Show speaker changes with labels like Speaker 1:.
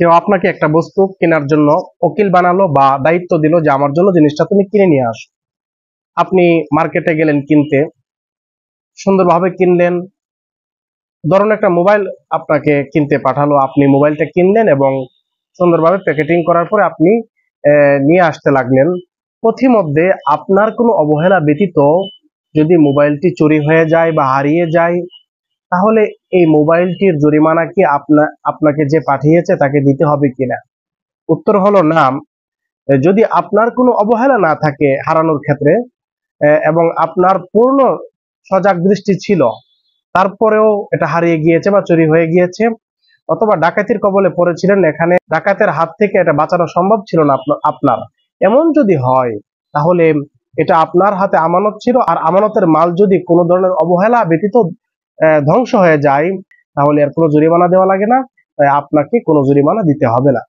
Speaker 1: কেউ আপনাকে একটা বস্তু কেনার জন্য উকিল বানালো বা দায়িত্ব দিল যে আমার জন্য জিনিসটা তুমি কিনে নিয়ে আসো। আপনি মার্কেটে গেলেন কিনতে, সুন্দরভাবে কিনলেন। ধরুন একটা মোবাইল আপনাকে কিনতে পাঠালো, আপনি মোবাইলটা কিনলেন এবং সুন্দরভাবে প্যাকেটিং করার পরে আপনি নিয়ে আসতে লাগলেন। পথিমধ্যে আপনার কোনো অবহেলা ব্যতীত যদি মোবাইলটি চুরি হয়ে যায় বা হারিয়ে যায়, তাহলে এই মোবাইলটির জরিমানা কি আপনাকে যে পাঠিয়েছে তাকে দিতে হবে কিনা? উত্তর হলো না। যদি আপনার কোনো অবহেলা না থাকে হারানোর ক্ষেত্রে, এবং আপনার পূর্ণ সজাগ দৃষ্টি ছিল, তারপরেও এটা হারিয়ে গিয়েছে বা চুরি হয়ে গিয়েছে, অথবা ডাকাতির কবলে পড়েছিলেন, এখানে ডাকাতের হাত থেকে এটা বাঁচানো সম্ভব ছিল না আপনার, এমন যদি হয়, তাহলে এটা আপনার হাতে আমানত ছিল। আর আমানতের মাল যদি কোনো ধরনের অবহেলা ব্যতীত ধ্বংস হয়ে যায়, তাহলে আর কোনো জরিমানা দেওয়া লাগে না, আপনাকে কোনো জরিমানা দিতে হবে না।